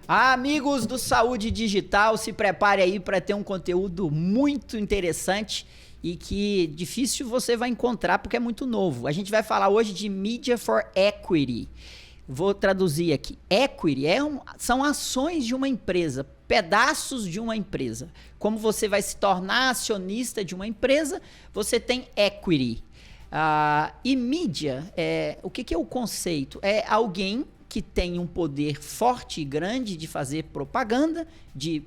Amigos do Saúde Digital, se prepare aí para ter um conteúdo muito interessante e que difícil você vai encontrar porque é muito novo. A gente vai falar hoje de Media for Equity. Vou traduzir aqui. Equity são ações de uma empresa, pedaços de uma empresa. Como você vai se tornar acionista de uma empresa, você tem equity. E mídia, o que é o conceito? É alguém que tem um poder forte e grande de fazer propaganda, de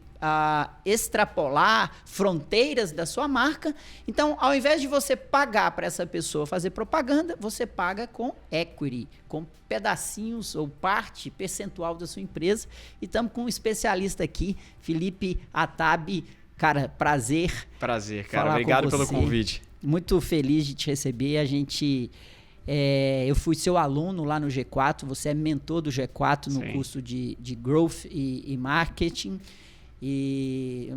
extrapolar fronteiras da sua marca. Então, ao invés de você pagar para essa pessoa fazer propaganda, você paga com equity, com pedacinhos ou parte percentual da sua empresa. E estamos com um especialista aqui, Felipe Attab. Cara, prazer. Prazer, cara. Obrigado pelo convite. Muito feliz de te receber. Eu fui seu aluno lá no G4, você é mentor do G4 no curso de Growth e Marketing. E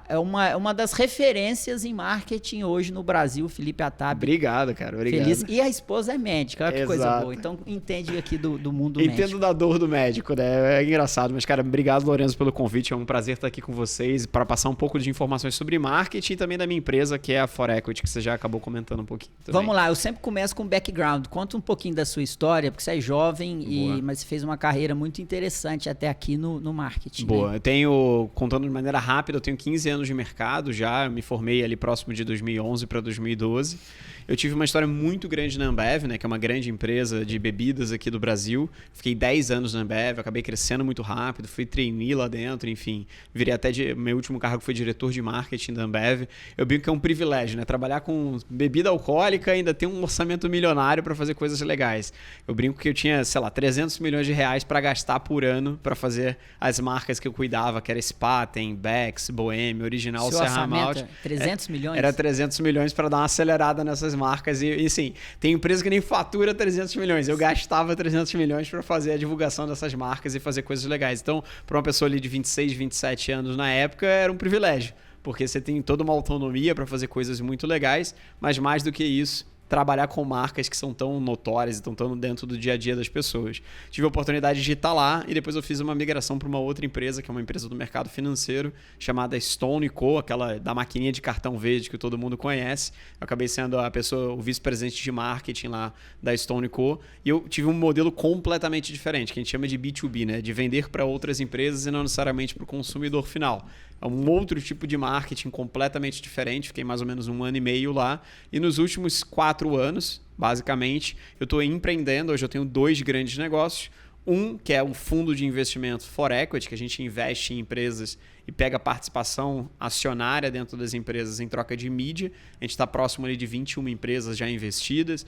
é uma das referências em marketing hoje no Brasil, Felipe Attab. Obrigado, cara. Obrigado. Feliz. E a esposa é médica, olha que coisa boa. Então, entende aqui do mundo médico. Entendo da dor do médico, né? É engraçado. Mas, cara, obrigado, Lorenzo, pelo convite. É um prazer estar aqui com vocês para passar um pouco de informações sobre marketing e também da minha empresa, que é a For Equity, que você já acabou comentando um pouquinho também. Vamos lá, eu sempre começo com background. Conta um pouquinho da sua história, porque você é jovem, mas você fez uma carreira muito interessante até aqui no marketing. Boa. Né? Eu tenho... Contando de maneira rápida, eu tenho 15 anos de mercado já, eu me formei ali próximo de 2011 para 2012. Eu tive uma história muito grande na Ambev, né, que é uma grande empresa de bebidas aqui do Brasil. Fiquei 10 anos na Ambev, acabei crescendo muito rápido, fui trainee lá dentro, enfim. Virei meu último cargo foi diretor de marketing da Ambev. Eu brinco que é um privilégio, né? Trabalhar com bebida alcoólica e ainda ter um orçamento milionário para fazer coisas legais. Eu brinco que eu tinha, 300 milhões de reais para gastar por ano para fazer as marcas que eu cuidava, que era Spaten, Beck's, Bohemia, Original, Serra Malte. 300 milhões? Era 300 milhões para dar uma acelerada nessas marcas e assim, tem empresa que nem fatura 300 milhões. Eu gastava 300 milhões para fazer a divulgação dessas marcas e fazer coisas legais. Então, para uma pessoa ali de 26, 27 anos na época, era um privilégio, porque você tem toda uma autonomia para fazer coisas muito legais, mas mais do que isso, trabalhar com marcas que são tão notórias e estão tão dentro do dia a dia das pessoas. Tive a oportunidade de estar lá e depois eu fiz uma migração para uma outra empresa, que é uma empresa do mercado financeiro, chamada Stone Co., aquela da maquininha de cartão verde que todo mundo conhece. Eu acabei sendo o vice-presidente de marketing lá da Stone Co. E eu tive um modelo completamente diferente, que a gente chama de B2B, né? De vender para outras empresas e não necessariamente para o consumidor final. É um outro tipo de marketing completamente diferente. Fiquei mais ou menos 1 ano e meio lá. E nos últimos 4 anos, basicamente, eu estou empreendendo. Hoje eu tenho 2 grandes negócios. Um, que é um fundo de investimento For Equity, que a gente investe em empresas e pega participação acionária dentro das empresas em troca de mídia. A gente está próximo ali de 21 empresas já investidas.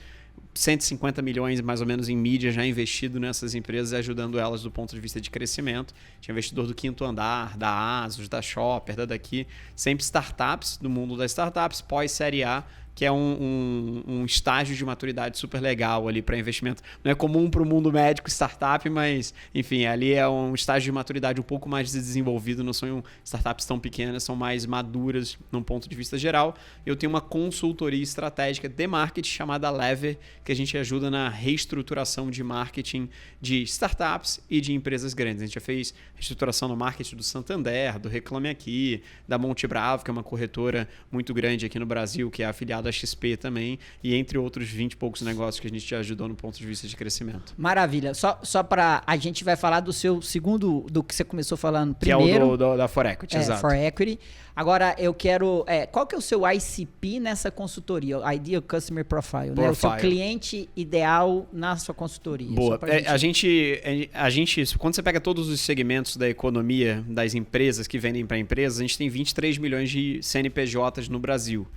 150 milhões mais ou menos em mídia já investido nessas empresas e ajudando elas do ponto de vista de crescimento. Tinha investidor do Quinto Andar, da Asus, da Shopper, da Daqui, sempre startups, do mundo das startups, pós-série A, que é um estágio de maturidade super legal ali para investimento. Não é comum para o mundo médico startup, mas, enfim, ali é um estágio de maturidade um pouco mais desenvolvido, não são startups tão pequenas, são mais maduras num ponto de vista geral. Eu tenho uma consultoria estratégica de marketing chamada Lever, que a gente ajuda na reestruturação de marketing de startups e de empresas grandes. A gente já fez reestruturação no marketing do Santander, do Reclame Aqui, da Monte Bravo, que é uma corretora muito grande aqui no Brasil, que é afiliada da XP também, e entre outros 20 e poucos negócios que a gente te ajudou no ponto de vista de crescimento. Maravilha. Só para a gente vai falar do seu segundo, do que você começou falando primeiro. Que é o da For Equity, exato. For Equity. Agora, eu quero... qual que é o seu ICP nessa consultoria? Ideal Customer Profile, né? O seu cliente ideal na sua consultoria. Boa. A gente, quando você pega todos os segmentos da economia, das empresas que vendem para empresas, a gente tem 23 milhões de CNPJs no Brasil.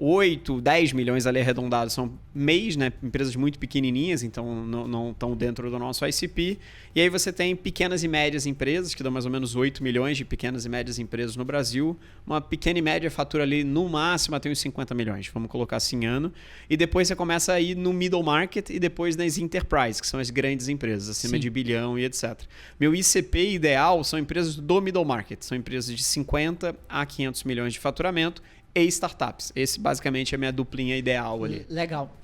8, 10 milhões ali arredondados são MEIs, né? Empresas muito pequenininhas, então não estão dentro do nosso ICP. E aí você tem pequenas e médias empresas, que dão mais ou menos 8 milhões de pequenas e médias empresas no Brasil. Uma pequena e média fatura ali no máximo até uns 50 milhões, vamos colocar assim ano. E depois você começa a ir no middle market e depois nas enterprise, que são as grandes empresas, acima de bilhão e etc. Meu ICP ideal são empresas do middle market, são empresas de 50 a 500 milhões de faturamento e startups. Esse basicamente é a minha duplinha ideal ali. Legal.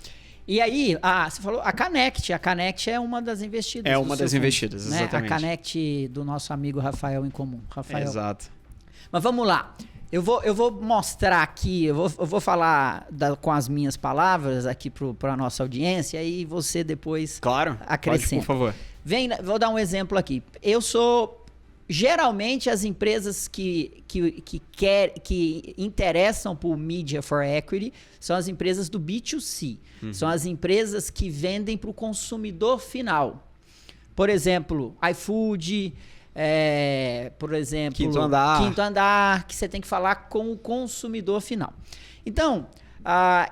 E aí, você falou a Connect. A Connect é uma das investidas. É uma das investidas, né? exatamente. A Connect do nosso amigo Rafael em comum. Rafael. Exato. Mas vamos lá. Eu vou mostrar aqui, eu vou falar com as minhas palavras aqui para a nossa audiência e você depois acrescenta. Pode, por favor. Vou dar um exemplo aqui. Geralmente as empresas que interessam por Media for Equity são as empresas do B2C. São as empresas que vendem para o consumidor final. Por exemplo, iFood... por exemplo, Quinto Andar, que você tem que falar com o consumidor final. Então,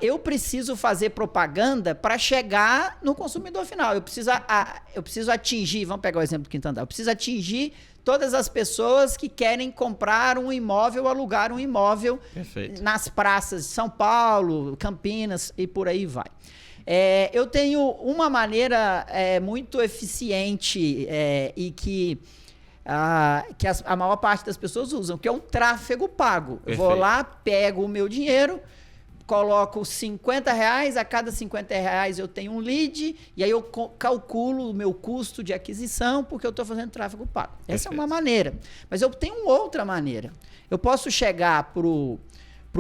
eu preciso fazer propaganda para chegar no consumidor final. Eu preciso atingir, vamos pegar o exemplo do Quinto Andar, eu preciso atingir todas as pessoas que querem comprar um imóvel, alugar um imóvel nas praças de São Paulo, Campinas e por aí vai. Eu tenho uma maneira muito eficiente e que a maior parte das pessoas usam, que é um tráfego pago. Eu vou lá, pego o meu dinheiro, coloco R$50, a cada R$50 eu tenho um lead, e aí eu calculo o meu custo de aquisição, porque eu estou fazendo tráfego pago. Essa é uma maneira. Mas eu tenho outra maneira. Eu posso chegar pro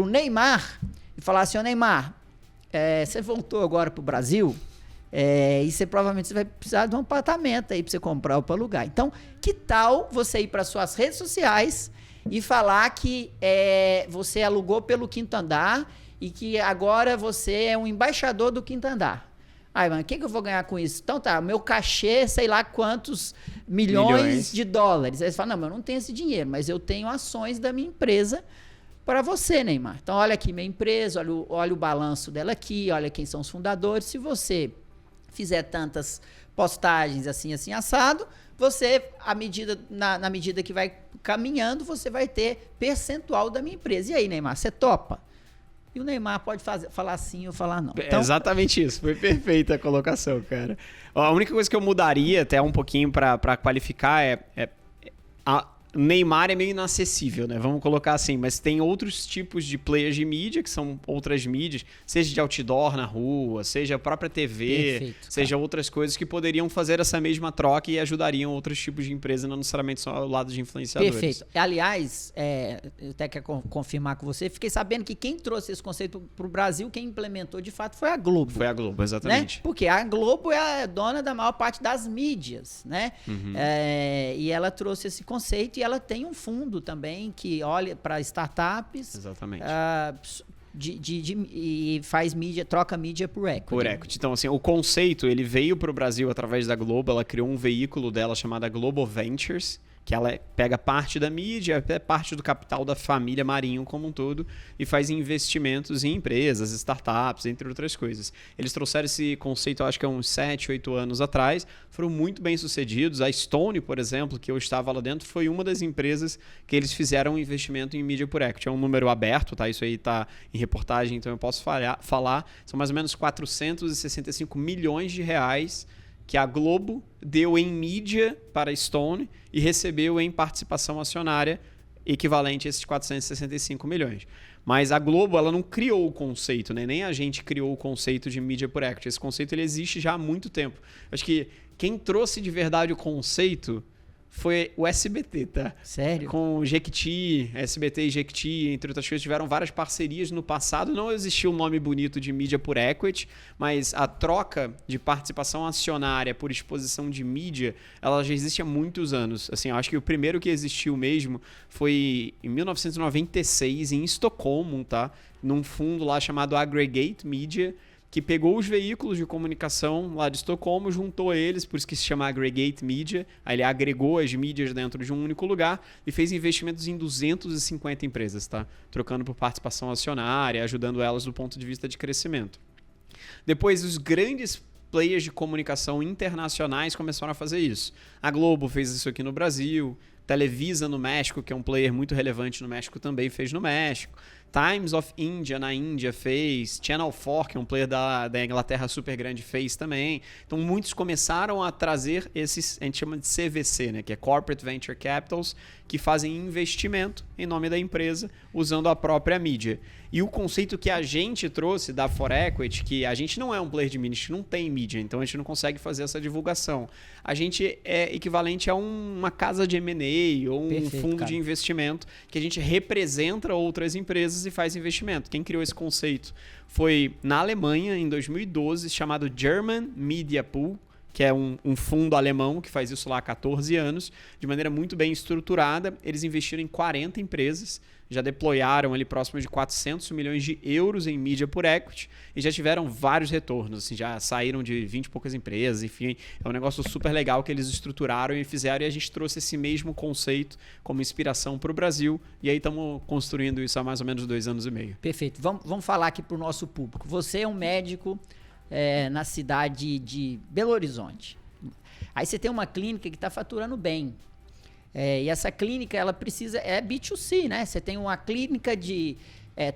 Neymar e falar assim, Neymar, você voltou agora pro Brasil... e provavelmente você vai precisar de um apartamento aí para você comprar ou para alugar. Então, que tal você ir para suas redes sociais e falar que você alugou pelo Quinto Andar e que agora você é um embaixador do Quinto Andar? Mano, o que eu vou ganhar com isso? Então tá, meu cachê, sei lá quantos milhões de dólares. Aí você fala, não, eu não tenho esse dinheiro, mas eu tenho ações da minha empresa para você, Neymar. Então, olha aqui minha empresa, olha o balanço dela aqui, olha quem são os fundadores. Se você fizer tantas postagens assim assado, você, na medida que vai caminhando, você vai ter percentual da minha empresa. E aí, Neymar, você topa? E o Neymar pode falar sim ou falar não. Então, exatamente isso. Foi perfeita a colocação, cara. A única coisa que eu mudaria até um pouquinho para qualificar Neymar é meio inacessível, né? Vamos colocar assim, mas tem outros tipos de players de mídia, que são outras mídias, seja de outdoor na rua, seja a própria TV, seja outras coisas que poderiam fazer essa mesma troca e ajudariam outros tipos de empresa, não necessariamente só ao lado de influenciadores. Perfeito. Aliás, eu até quero confirmar com você, fiquei sabendo que quem trouxe esse conceito para o Brasil, quem implementou de fato foi a Globo. Foi a Globo, exatamente. Né? Porque a Globo é a dona da maior parte das mídias, né? E ela trouxe esse conceito e ela tem um fundo também que olha para startups. Exatamente. E faz mídia, troca mídia por equity. Por equity. Então, assim, o conceito, ele veio para o Brasil através da Globo, ela criou um veículo dela chamado Global Ventures, que ela pega parte da mídia, parte do capital da família Marinho como um todo e faz investimentos em empresas, startups, entre outras coisas. Eles trouxeram esse conceito, eu acho que há uns 7, 8 anos atrás, foram muito bem sucedidos. A Stone, por exemplo, que eu estava lá dentro, foi uma das empresas que eles fizeram um investimento em mídia por equity. É um número aberto, tá? Isso aí está em reportagem, então eu posso falar. São mais ou menos 465 milhões de reais que a Globo deu em mídia para a Stone e recebeu em participação acionária equivalente a esses 465 milhões. Mas a Globo, ela não criou o conceito, né? Nem a gente criou o conceito de mídia por equity. Esse conceito ele existe já há muito tempo. Acho que quem trouxe de verdade o conceito foi o SBT, tá? Sério? Com o Jequiti, SBT e Jequiti, entre outras coisas, tiveram várias parcerias no passado. Não existiu um nome bonito de mídia por equity, mas a troca de participação acionária por exposição de mídia, ela já existe há muitos anos. Assim, eu acho que o primeiro que existiu mesmo foi em 1996, em Estocolmo, tá? Num fundo lá chamado Aggregate Media, que pegou os veículos de comunicação lá de Estocolmo, juntou eles, por isso que se chama Aggregate Media, aí ele agregou as mídias dentro de um único lugar e fez investimentos em 250 empresas, tá? Trocando por participação acionária, ajudando elas do ponto de vista de crescimento. Depois, os grandes players de comunicação internacionais começaram a fazer isso. A Globo fez isso aqui no Brasil, Televisa no México, que é um player muito relevante no México, também fez no México. Times of India na Índia fez, Channel 4, que é um player da Inglaterra super grande, fez também. Então muitos começaram a trazer esses, a gente chama de CVC, né, que é Corporate Venture Capitals, que fazem investimento em nome da empresa usando a própria mídia. E o conceito que a gente trouxe da ForEquity, que a gente não é um player de mídia, a gente não tem mídia, então a gente não consegue fazer essa divulgação. A gente é equivalente a uma casa de M&A ou um fundo de investimento que a gente representa outras empresas e faz investimento. Quem criou esse conceito foi na Alemanha, em 2012, chamado German Media Pool, que é um fundo alemão que faz isso lá há 14 anos, de maneira muito bem estruturada. Eles investiram em 40 empresas, já deployaram ali próximo de 400 milhões de euros em mídia por equity e já tiveram vários retornos, assim, já saíram de 20 e poucas empresas, enfim, é um negócio super legal que eles estruturaram e fizeram, e a gente trouxe esse mesmo conceito como inspiração para o Brasil, e aí estamos construindo isso há mais ou menos 2 anos e meio. Perfeito. Vamos falar aqui para o nosso público. Você é um médico na cidade de Belo Horizonte. Aí você tem uma clínica que está faturando bem. E essa clínica, ela precisa... É B2C, né? Você tem uma clínica de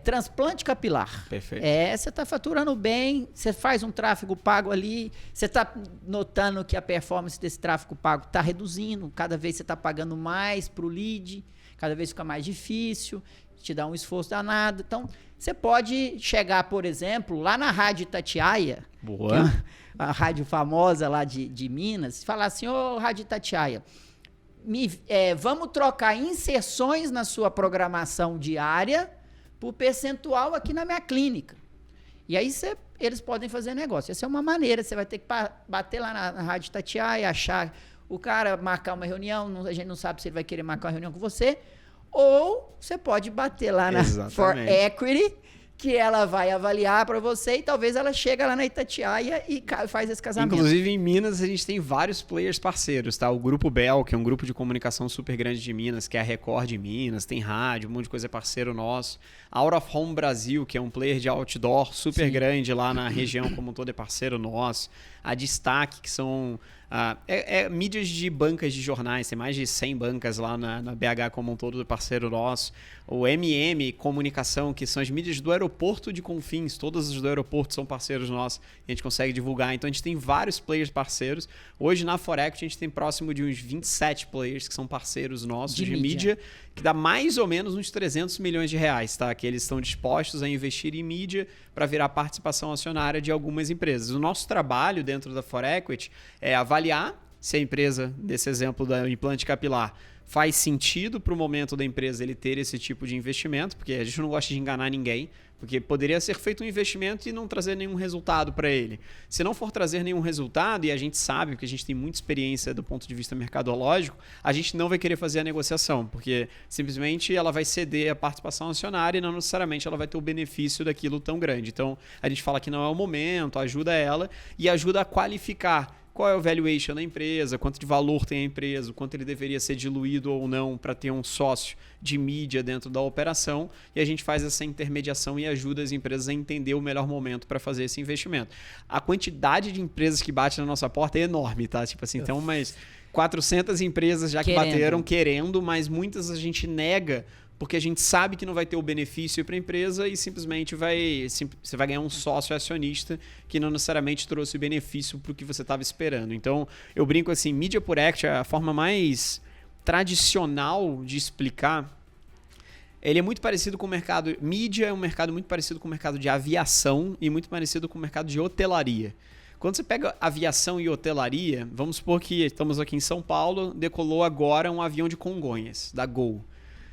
transplante capilar. Perfeito. Você está faturando bem, você faz um tráfego pago ali, você está notando que a performance desse tráfego pago está reduzindo, cada vez você está pagando mais para o lead, cada vez fica mais difícil, te dá um esforço danado. Então, você pode chegar, por exemplo, lá na Rádio Itatiaia, boa, que é a rádio famosa lá de Minas, e falar assim: ô, Rádio Itatiaia, vamos trocar inserções na sua programação diária por percentual aqui na minha clínica. E aí eles podem fazer negócio. Essa é uma maneira. Você vai ter que bater lá na Rádio Itatiaia, achar o cara, marcar uma reunião, a gente não sabe se ele vai querer marcar uma reunião com você, ou você pode bater lá na ForEquity, que ela vai avaliar para você e talvez ela chegue lá na Itatiaia e faz esse casamento. Inclusive, em Minas, a gente tem vários players parceiros, tá? O Grupo Bell, que é um grupo de comunicação super grande de Minas, que é a Record de Minas, tem rádio, um monte de coisa parceiro nosso. A Out of Home Brasil, que é um player de outdoor super grande lá na região como um todo, é parceiro nosso. A Destaque, que são... mídias de bancas de jornais, tem mais de 100 bancas lá na BH como um todo, do parceiro nosso. O MM Comunicação, que são as mídias do aeroporto de Confins, todas as do aeroporto são parceiros nossos, a gente consegue divulgar. Então a gente tem vários players parceiros. Hoje na ForEquity a gente tem próximo de uns 27 players que são parceiros nossos de mídia, que dá mais ou menos uns 300 milhões de reais, tá? Que eles estão dispostos a investir em mídia para virar participação acionária de algumas empresas. O nosso trabalho dentro da ForEquity é avaliar se a empresa, desse exemplo da implante capilar, faz sentido para o momento da empresa ele ter esse tipo de investimento, porque a gente não gosta de enganar ninguém, porque poderia ser feito um investimento e não trazer nenhum resultado para ele. Se não for trazer nenhum resultado, e a gente sabe, porque a gente tem muita experiência do ponto de vista mercadológico, a gente não vai querer fazer a negociação, porque simplesmente ela vai ceder a participação acionária e não necessariamente ela vai ter o benefício daquilo tão grande. Então, a gente fala que não é o momento, ajuda ela e ajuda a qualificar qual é o valuation da empresa, quanto de valor tem a empresa, o quanto ele deveria ser diluído ou não para ter um sócio de mídia dentro da operação, e a gente faz essa intermediação e ajuda as empresas a entender o melhor momento para fazer esse investimento. A quantidade de empresas que bate na nossa porta é enorme, tá? Tipo assim, tem umas 400 empresas já que bateram querendo, mas muitas a gente nega porque a gente sabe que não vai ter o benefício para a empresa e simplesmente você vai ganhar um sócio acionista que não necessariamente trouxe o benefício para o que você estava esperando. Então, eu brinco assim, mídia por equity, a forma mais tradicional de explicar, ele é muito parecido com o mercado... Mídia é um mercado muito parecido com o mercado de aviação e muito parecido com o mercado de hotelaria. Quando você pega aviação e hotelaria, vamos supor que estamos aqui em São Paulo, decolou agora um avião de Congonhas, da Gol.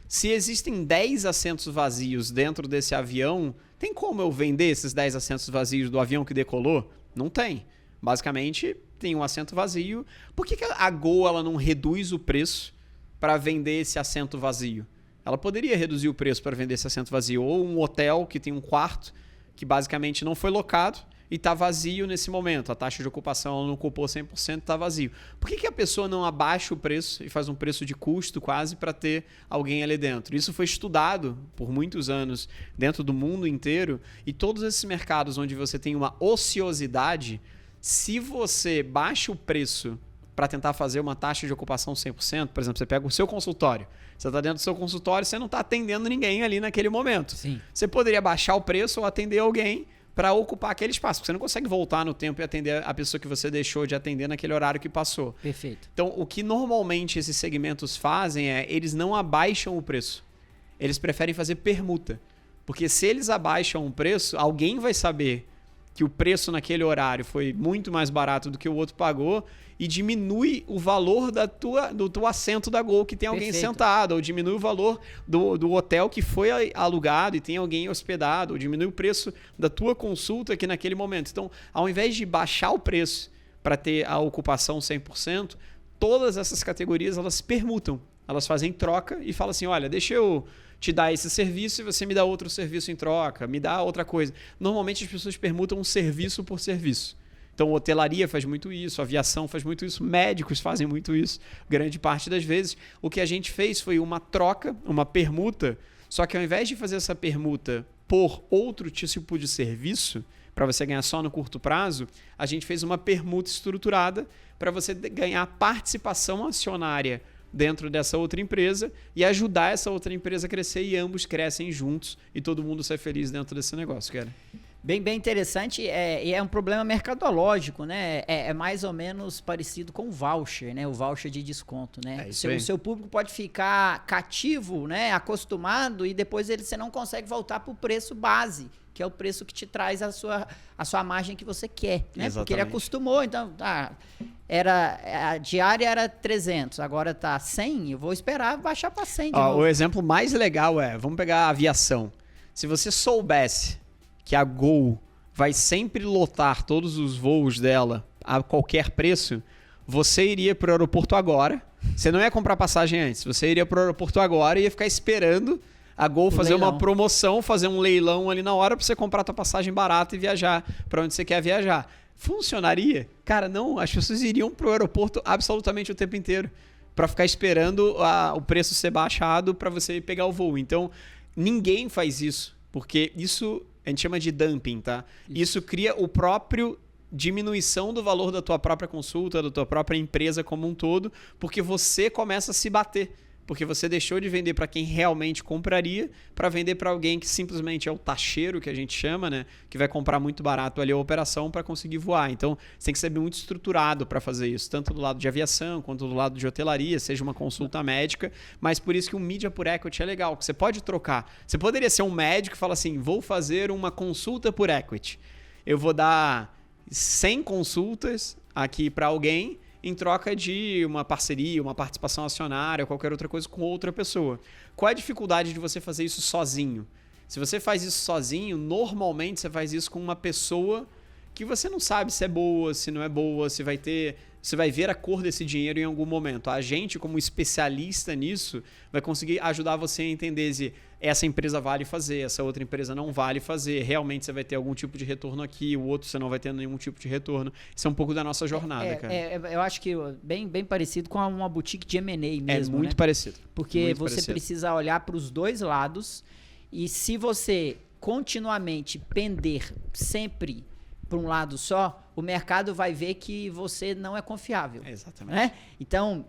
Se existem 10 assentos vazios dentro desse avião, tem como eu vender esses 10 assentos vazios do avião que decolou? Não tem. Basicamente, tem um assento vazio. Por que a Gol ela não reduz o preço para vender esse assento vazio? Ela poderia reduzir o preço para vender esse assento vazio. Ou um hotel que tem um quarto que basicamente não foi locado e está vazio nesse momento. A taxa de ocupação ela não ocupou 100%, está vazio. Por que a pessoa não abaixa o preço e faz um preço de custo quase para ter alguém ali dentro? Isso foi estudado por muitos anos dentro do mundo inteiro, e todos esses mercados onde você tem uma ociosidade, se você baixa o preço para tentar fazer uma taxa de ocupação 100%. Por exemplo, você pega o seu consultório. Você está dentro do seu consultório, você não está atendendo ninguém ali naquele momento. Sim. Você poderia baixar o preço ou atender alguém para ocupar aquele espaço. Porque você não consegue voltar no tempo e atender a pessoa que você deixou de atender naquele horário que passou. Perfeito. Então, o que normalmente esses segmentos fazem é, eles não abaixam o preço. Eles preferem fazer permuta. Porque se eles abaixam o preço, alguém vai saber que o preço naquele horário foi muito mais barato do que o outro pagou e diminui o valor do teu assento da Gol, que tem alguém sentado, ou diminui o valor do hotel que foi alugado e tem alguém hospedado, ou diminui o preço da tua consulta aqui naquele momento. Então, ao invés de baixar o preço para ter a ocupação 100%, todas essas categorias elas permutam, elas fazem troca e falam assim, olha, deixa eu te dar esse serviço e você me dá outro serviço em troca, me dá outra coisa. Normalmente as pessoas permutam um serviço por serviço. Então, hotelaria faz muito isso, aviação faz muito isso, médicos fazem muito isso, grande parte das vezes. O que a gente fez foi uma troca, uma permuta, só que ao invés de fazer essa permuta por outro tipo de serviço, para você ganhar só no curto prazo, a gente fez uma permuta estruturada para você ganhar participação acionária dentro dessa outra empresa e ajudar essa outra empresa a crescer e ambos crescem juntos e todo mundo sai feliz dentro desse negócio, cara. Bem interessante, e é um problema mercadológico, né? É mais ou menos parecido com o voucher, né? O voucher de desconto, né? O seu público pode ficar cativo, né? Acostumado, e depois você não consegue voltar para o preço base, que é o preço que te traz a sua margem que você quer, né? Exatamente. Porque ele acostumou, então, a diária era 300, agora tá 100, eu vou esperar baixar para 100 de novo. O exemplo mais legal vamos pegar a aviação. Se você soubesse que a Gol vai sempre lotar todos os voos dela a qualquer preço, você iria para o aeroporto agora. Você não ia comprar passagem antes. Você iria para o aeroporto agora e ia ficar esperando a Gol fazer uma promoção, fazer um leilão ali na hora para você comprar a tua passagem barata e viajar para onde você quer viajar. Funcionaria? Cara, não. As pessoas iriam para o aeroporto absolutamente o tempo inteiro para ficar esperando o preço ser baixado para você pegar o voo. Então, ninguém faz isso, porque isso a gente chama de dumping, tá? Isso cria o próprio diminuição do valor da tua própria consulta, da tua própria empresa como um todo, porque você começa a se bater. Porque você deixou de vender para quem realmente compraria para vender para alguém que simplesmente é o taxeiro, que a gente chama, né? Que vai comprar muito barato ali a operação para conseguir voar. Então, você tem que ser muito estruturado para fazer isso, tanto do lado de aviação quanto do lado de hotelaria, seja uma consulta médica. Mas por isso que o Media por Equity é legal, que você pode trocar. Você poderia ser um médico que fala assim, vou fazer uma consulta por equity. Eu vou dar 100 consultas aqui para alguém em troca de uma parceria, uma participação acionária ou qualquer outra coisa com outra pessoa. Qual é a dificuldade de você fazer isso sozinho? Se você faz isso sozinho, normalmente você faz isso com uma pessoa que você não sabe se é boa, se não é boa, se vai ter... Você vai ver a cor desse dinheiro em algum momento. A gente, como especialista nisso, vai conseguir ajudar você a entender se essa empresa vale fazer, essa outra empresa não vale fazer. Realmente você vai ter algum tipo de retorno aqui, o outro você não vai ter nenhum tipo de retorno. Isso é um pouco da nossa jornada, cara. Eu acho que bem parecido com uma boutique de M&A mesmo. É muito parecido. Porque muito você precisa olhar para os dois lados e se você continuamente pender sempre para um lado só, o mercado vai ver que você não é confiável. Exatamente. Né? Então,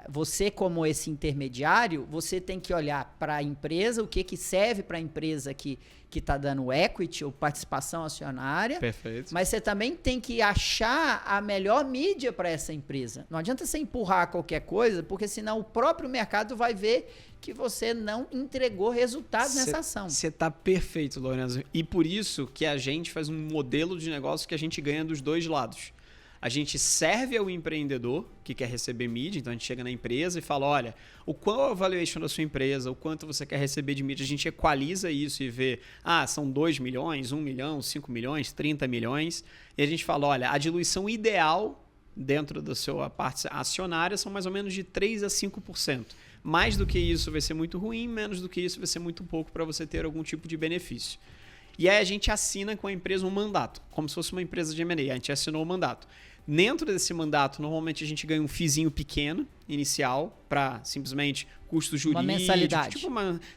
você como esse intermediário, você tem que olhar para a empresa, o que serve para a empresa que está dando equity ou participação acionária. Perfeito. Mas você também tem que achar a melhor mídia para essa empresa. Não adianta você empurrar qualquer coisa, porque senão o próprio mercado vai ver que você não entregou resultado nessa ação. Você está perfeito, Lorenzo. E por isso que a gente faz um modelo de negócio que a gente ganha dos dois lados. A gente serve ao empreendedor que quer receber mídia, então a gente chega na empresa e fala, olha, qual é a valuation da sua empresa, o quanto você quer receber de mídia, a gente equaliza isso e vê, são 2 milhões, 1 milhão, 5 milhões, 30 milhões, e a gente fala, olha, a diluição ideal dentro da sua parte acionária são mais ou menos de 3 a 5%. Mais do que isso vai ser muito ruim, menos do que isso vai ser muito pouco para você ter algum tipo de benefício. E aí a gente assina com a empresa um mandato, como se fosse uma empresa de M&A. A gente assinou o mandato. Dentro desse mandato, normalmente a gente ganha um fizinho pequeno, inicial, para simplesmente custos jurídicos. Uma mensalidade. Tipo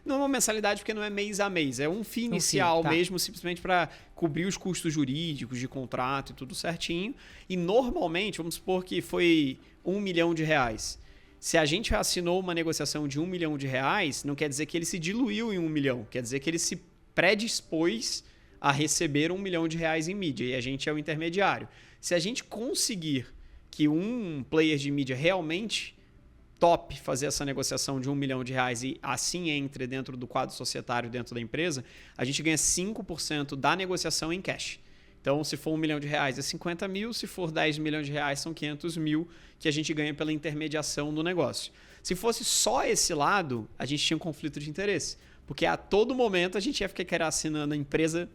não uma mensalidade, porque não é mês a mês. É um FII inicial mesmo, simplesmente para cobrir os custos jurídicos, de contrato e tudo certinho. E normalmente, vamos supor que foi R$1 milhão. Se a gente assinou uma negociação de R$1 milhão, não quer dizer que ele se diluiu em R$1 milhão. Quer dizer que ele se predispôs a receber R$1 milhão em mídia. E a gente é o intermediário. Se a gente conseguir que um player de mídia realmente top fazer essa negociação de R$1 milhão e assim entre dentro do quadro societário dentro da empresa, a gente ganha 5% da negociação em cash. Então, se for R$1 milhão é 50 mil, se for R$10 milhões são 500 mil que a gente ganha pela intermediação do negócio. Se fosse só esse lado, a gente tinha um conflito de interesse, porque a todo momento a gente ia ficar assinando a empresa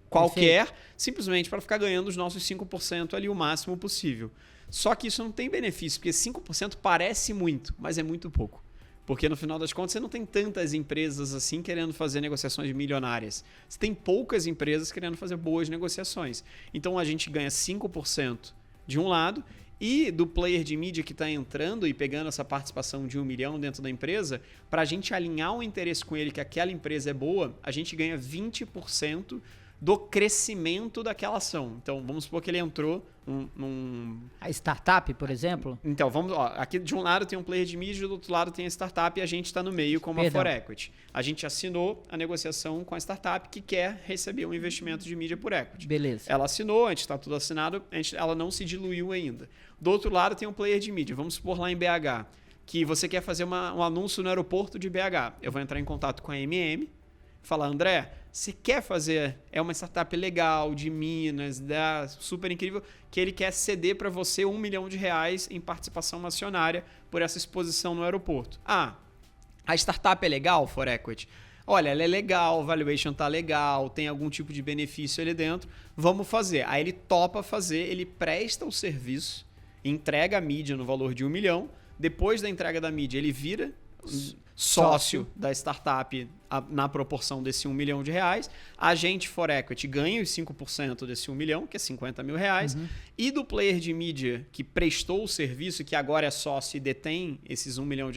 qualquer, simplesmente para ficar ganhando os nossos 5% ali o máximo possível. Só que isso não tem benefício, porque 5% parece muito, mas é muito pouco. Porque no final das contas você não tem tantas empresas assim querendo fazer negociações milionárias. Você tem poucas empresas querendo fazer boas negociações. Então a gente ganha 5% de um lado e do player de mídia que está entrando e pegando essa participação de R$1 milhão dentro da empresa, para a gente alinhar o interesse com ele que aquela empresa é boa, a gente ganha 20% do crescimento daquela ação. Então, vamos supor que ele entrou A startup, por exemplo? Então, aqui de um lado tem um player de mídia, do outro lado tem a startup e a gente está no meio como a ForEquity. A gente assinou a negociação com a startup que quer receber um investimento de mídia por equity. Beleza. Ela assinou, a gente está tudo assinado, ela não se diluiu ainda. Do outro lado tem um player de mídia, vamos supor lá em BH, que você quer fazer um anúncio no aeroporto de BH. Eu vou entrar em contato com a falar, André, você quer fazer, é uma startup legal, de Minas, super incrível, que ele quer ceder para você R$1 milhão em participação acionária por essa exposição no aeroporto. A startup é legal, ForEquity? Olha, ela é legal, o valuation tá legal, tem algum tipo de benefício ali dentro, vamos fazer. Aí ele topa fazer, ele presta o serviço, entrega a mídia no valor de R$1 milhão, depois da entrega da mídia ele vira sócio da startup na proporção desse R$1 milhão. A gente, ForEquity, ganha os 5% desse R$1 milhão, que é R$50 mil. E do player de mídia que prestou o serviço, que agora é sócio e detém esses R$1 milhão,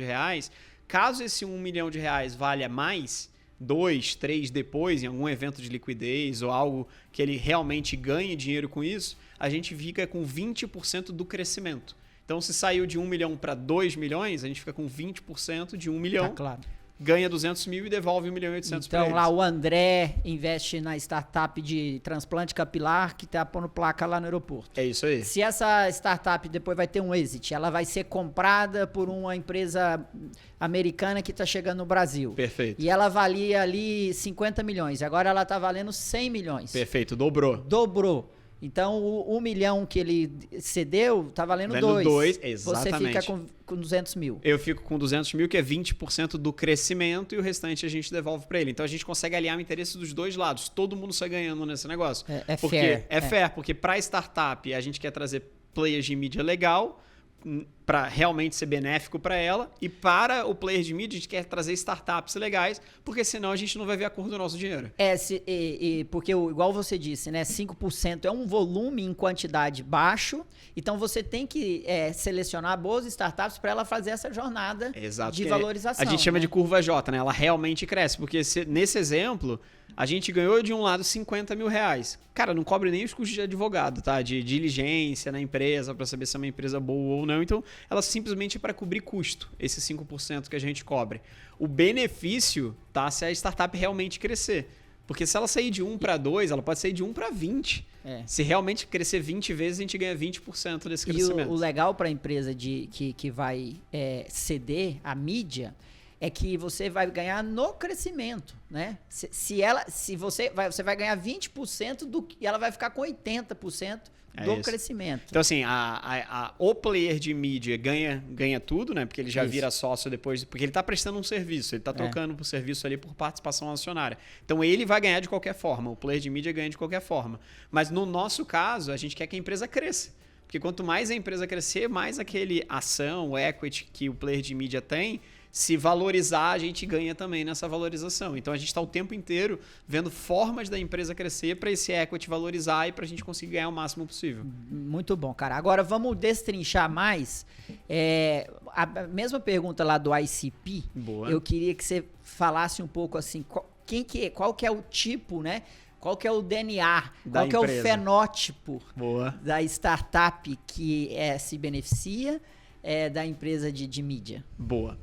caso esse R$1 milhão valha mais, 2, 3 depois, em algum evento de liquidez ou algo que ele realmente ganhe dinheiro com isso, a gente fica com 20% do crescimento. Então, se saiu de 1 milhão para 2 milhões, a gente fica com 20% de 1 milhão, claro. Ganha 200 mil e devolve 1 milhão e 800 para eles. Então, lá o André investe na startup de transplante capilar que está pondo placa lá no aeroporto. É isso aí. Se essa startup depois vai ter um exit, ela vai ser comprada por uma empresa americana que está chegando no Brasil. Perfeito. E ela valia ali 50 milhões, agora ela está valendo 100 milhões. Perfeito, dobrou. Então, o 1 milhão que ele cedeu tá valendo 2. Exatamente. Você fica com 200 mil. Eu fico com 200 mil, que é 20% do crescimento, e o restante a gente devolve para ele. Então, a gente consegue alinhar o interesse dos dois lados. Todo mundo sai ganhando nesse negócio. É fair, porque para startup a gente quer trazer players de mídia legal, para realmente ser benéfico para ela, e para o player de mídia a gente quer trazer startups legais, porque senão a gente não vai ver a cor do nosso dinheiro. Porque igual você disse, né, 5% é um volume em quantidade baixo, então você tem que selecionar boas startups para ela fazer essa jornada de valorização. A gente chama de curva J, né? Ela realmente cresce, porque nesse exemplo a gente ganhou de um lado 50 mil reais. Cara, não cobre nem os custos de advogado, tá? De diligência na empresa, para saber se é uma empresa boa ou não. Então, ela simplesmente é para cobrir custo, esse 5% que a gente cobre. O benefício tá se a startup realmente crescer. Porque se ela sair de 1 para 2, ela pode sair de 1 para 20. Se realmente crescer 20 vezes, a gente ganha 20% desse crescimento. E o legal para a empresa que vai ceder a mídia é que você vai ganhar no crescimento, né? Você vai ganhar 20% e ela vai ficar com 80% do crescimento. Então, assim, o player de mídia ganha tudo, né? Porque ele já vira sócio depois, porque ele está prestando um serviço, ele está trocando por serviço ali por participação acionária. Então, ele vai ganhar de qualquer forma, o player de mídia ganha de qualquer forma. Mas no nosso caso, a gente quer que a empresa cresça. Porque quanto mais a empresa crescer, mais aquele ação, o equity que o player de mídia tem se valorizar, a gente ganha também nessa valorização. Então a gente está o tempo inteiro vendo formas da empresa crescer para esse equity valorizar e para a gente conseguir ganhar o máximo possível. Muito bom, cara. Agora vamos destrinchar mais. A mesma pergunta lá do ICP. Boa. Eu queria que você falasse um pouco assim, qual que é o tipo, né? Qual que é o DNA, qual que é o fenótipo da startup que se beneficia da empresa de mídia? Boa.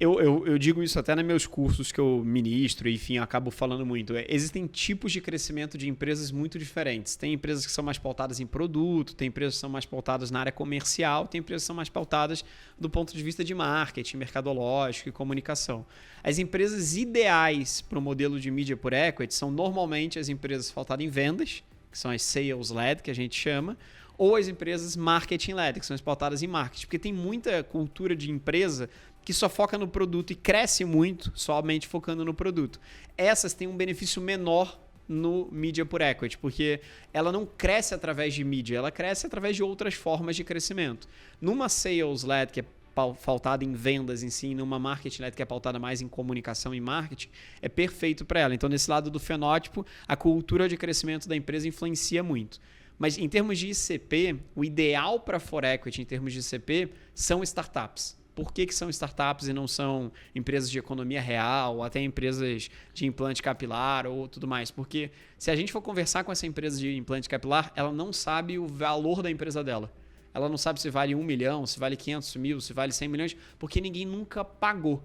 Eu digo isso até nos meus cursos que eu ministro, enfim, eu acabo falando muito. Existem tipos de crescimento de empresas muito diferentes. Tem empresas que são mais pautadas em produto, tem empresas que são mais pautadas na área comercial, tem empresas que são mais pautadas do ponto de vista de marketing, mercadológico e comunicação. As empresas ideais para o modelo de mídia por equity são normalmente as empresas pautadas em vendas, que são as sales-led, que a gente chama, ou as empresas marketing-led, que são as pautadas em marketing. Porque tem muita cultura de empresa que só foca no produto e cresce muito somente focando no produto. Essas têm um benefício menor no mídia por equity, porque ela não cresce através de mídia, ela cresce através de outras formas de crescimento. Numa sales-led, que é pautada em vendas em si, numa marketing-led, que é pautada mais em comunicação e marketing, é perfeito para ela. Então, nesse lado do fenótipo, a cultura de crescimento da empresa influencia muito. Mas em termos de ICP, o ideal para for equity em termos de ICP são startups. Por que são startups e não são empresas de economia real, ou até empresas de implante capilar ou tudo mais? Porque se a gente for conversar com essa empresa de implante capilar, ela não sabe o valor da empresa dela. Ela não sabe se vale 1 milhão, se vale 500 mil, se vale 100 milhões, porque ninguém nunca pagou.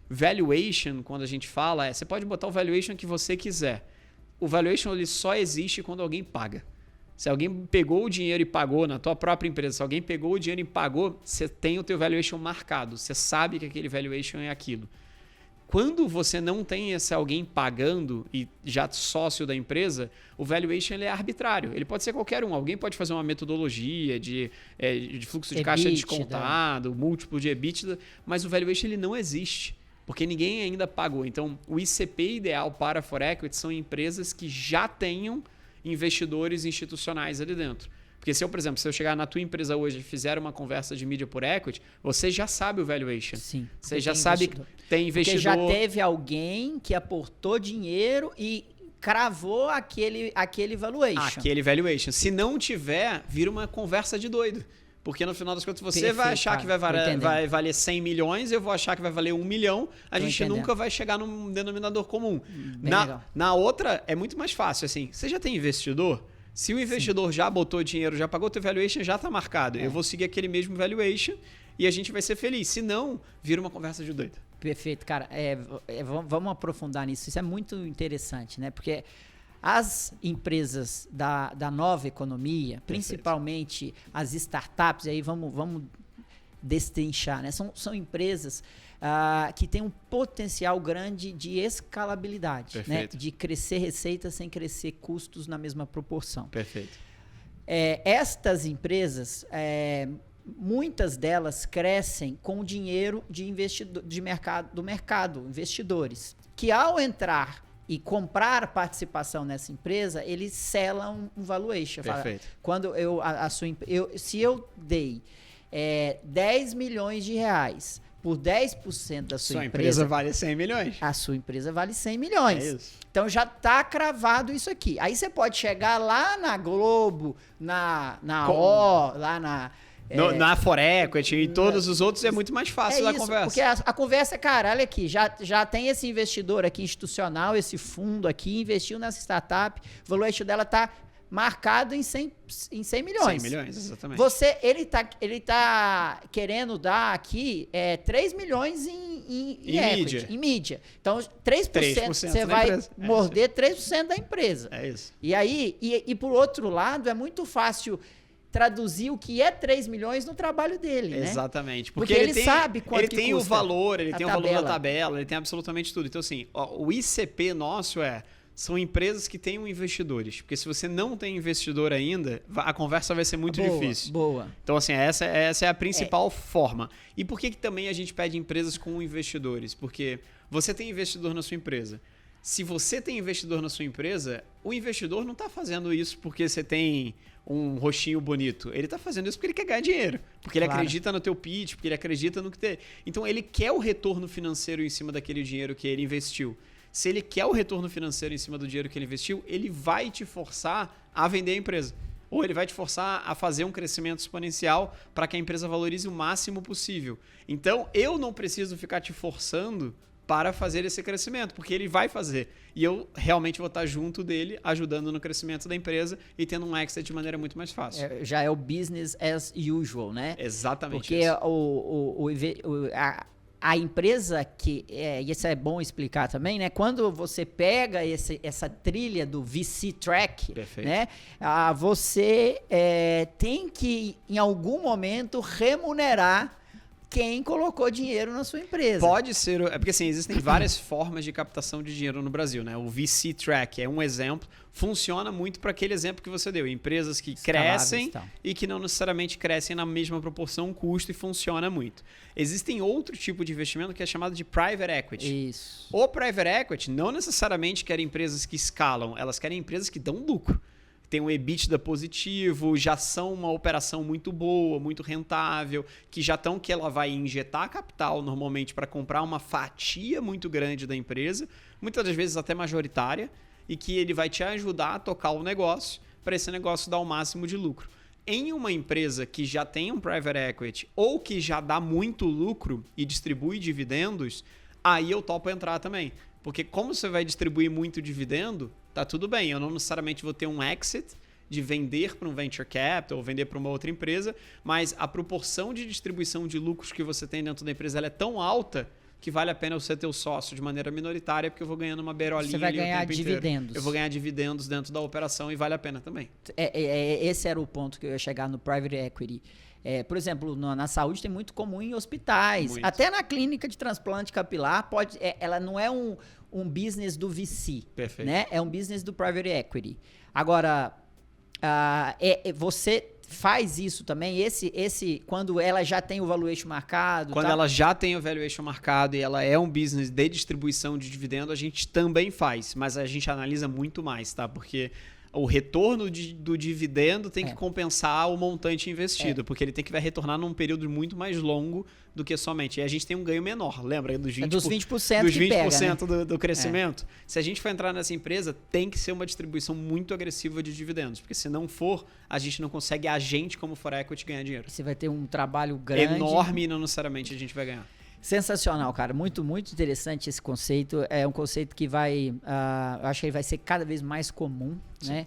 Valuation, quando a gente fala, você pode botar o valuation que você quiser. O valuation ele só existe quando alguém paga. Se alguém pegou o dinheiro e pagou na tua própria empresa, se alguém pegou o dinheiro e pagou, você tem o teu valuation marcado. Você sabe que aquele valuation é aquilo. Quando você não tem esse alguém pagando e já sócio da empresa, o valuation ele é arbitrário. Ele pode ser qualquer um. Alguém pode fazer uma metodologia de fluxo de caixa descontado, múltiplo de EBITDA, mas o valuation ele não existe, porque ninguém ainda pagou. Então, o ICP ideal para for equity são empresas que já tenham investidores institucionais ali dentro. Porque se eu, por exemplo, se eu chegar na tua empresa hoje e fizer uma conversa de mídia por equity, você já sabe o valuation. Sim. Você já sabe que tem investidor. Porque já teve alguém que aportou dinheiro e cravou aquele valuation. Aquele valuation. Se não tiver, vira uma conversa de doido. Porque no final das contas você Perfeito, vai achar cara, que vai valer 100 milhões, eu vou achar que vai valer 1 milhão, a gente nunca vai chegar num denominador comum. Na outra, é muito mais fácil. Assim, você já tem investidor? Se o investidor já botou dinheiro, já pagou, teu valuation já está marcado. Eu vou seguir aquele mesmo valuation e a gente vai ser feliz. Se não, vira uma conversa de doido. Perfeito, cara. Vamos aprofundar nisso. Isso é muito interessante, né? Porque as empresas da nova economia, principalmente as startups, aí vamos destrinchar, né? São empresas que têm um potencial grande de escalabilidade, né? De crescer receita sem crescer custos na mesma proporção. Perfeito. Estas empresas, muitas delas crescem com dinheiro do mercado, investidores, que ao entrar e comprar participação nessa empresa, eles selam um valuation. Perfeito. Quando se eu dei 10 milhões de reais por 10% da sua empresa vale 100 milhões. A sua empresa vale 100 milhões. É isso. Então já está cravado isso aqui. Aí você pode chegar lá na Globo, lá na... na for equity e todos os outros é muito mais fácil a conversa. Porque a conversa é, cara, olha aqui, já tem esse investidor aqui institucional, esse fundo aqui, investiu nessa startup, o valuation dela está marcado em 100 milhões. 100 milhões, exatamente. Ele tá querendo dar aqui 3 milhões em equity, em mídia. Então, 3% você vai morder 3% da empresa. É isso. E aí, por outro lado, é muito fácil traduzir o que é 3 milhões no trabalho dele, né? Exatamente. Porque ele sabe quanto que tem custa o valor, ele tem o valor da tabela. tabela, ele tem absolutamente tudo. Então, assim, o ICP nosso são empresas que tenham investidores. Porque se você não tem investidor ainda, a conversa vai ser muito difícil. Boa. Então, assim, essa é a principal forma. E por que também a gente pede empresas com investidores? Porque você tem investidor na sua empresa. se você tem investidor na sua empresa, o investidor não está fazendo isso porque você tem um rostinho bonito. Ele está fazendo isso porque ele quer ganhar dinheiro. Porque ele acredita no teu pitch, porque ele acredita no que tem. Então, ele quer o retorno financeiro em cima daquele dinheiro que ele investiu. Se ele quer o retorno financeiro em cima do dinheiro que ele investiu, ele vai te forçar a vender a empresa. Ou ele vai te forçar a fazer um crescimento exponencial para que a empresa valorize o máximo possível. Então, eu não preciso ficar te forçando para fazer esse crescimento, porque ele vai fazer. E eu realmente vou estar junto dele, ajudando no crescimento da empresa e tendo um exit de maneira muito mais fácil. Já é o business as usual, né? Exatamente. Porque a empresa que... e isso é bom explicar também, né? Quando você pega essa trilha do VC Track, perfeito, né? Você tem que, em algum momento, remunerar quem colocou dinheiro na sua empresa. Pode ser, porque assim, existem várias formas de captação de dinheiro no Brasil, né? O VC Track é um exemplo, funciona muito para aquele exemplo que você deu, empresas que crescem e que não necessariamente crescem na mesma proporção custo e funciona muito. Existem outro tipo de investimento que é chamado de Private Equity. Isso. O Private Equity não necessariamente quer empresas que escalam, elas querem empresas que dão lucro. Tem um EBITDA positivo, já são uma operação muito boa, muito rentável, que já estão que ela vai injetar capital normalmente para comprar uma fatia muito grande da empresa, muitas das vezes até majoritária, e que ele vai te ajudar a tocar o negócio para esse negócio dar o máximo de lucro. Em uma empresa que já tem um private equity ou que já dá muito lucro e distribui dividendos, aí eu topo entrar também. Porque como você vai distribuir muito dividendo, tá tudo bem. Eu não necessariamente vou ter um exit de vender para um venture capital ou vender para uma outra empresa, mas a proporção de distribuição de lucros que você tem dentro da empresa ela é tão alta que vale a pena eu ser teu sócio de maneira minoritária, porque eu vou ganhando uma beirolinha. Você vai ganhar dividendos. Eu vou ganhar dividendos dentro da operação e vale a pena também. Esse era o ponto que eu ia chegar no private equity. Por exemplo, na saúde tem muito comum em hospitais. Muito. Até na clínica de transplante capilar, ela não é um business do VC. Perfeito. Né? É um business do private equity. Agora, você faz isso também? Quando ela já tem o valuation marcado? Quando ela já tem o valuation marcado e ela é um business de distribuição de dividendo, a gente também faz. Mas a gente analisa muito mais, tá? Porque o retorno do dividendo tem que compensar o montante investido, porque ele tem que retornar num período muito mais longo do que somente. E a gente tem um ganho menor, lembra? Dos 20%, dos 20% dos 20% que pega, né? do crescimento. Se a gente for entrar nessa empresa, tem que ser uma distribuição muito agressiva de dividendos, porque se não for, a gente não consegue a gente, como for equity, ganhar dinheiro. Você vai ter um trabalho grande. Enorme e não necessariamente a gente vai ganhar. Sensacional, cara. Muito, muito interessante esse conceito. É um conceito que eu acho que ele vai ser cada vez mais comum, né?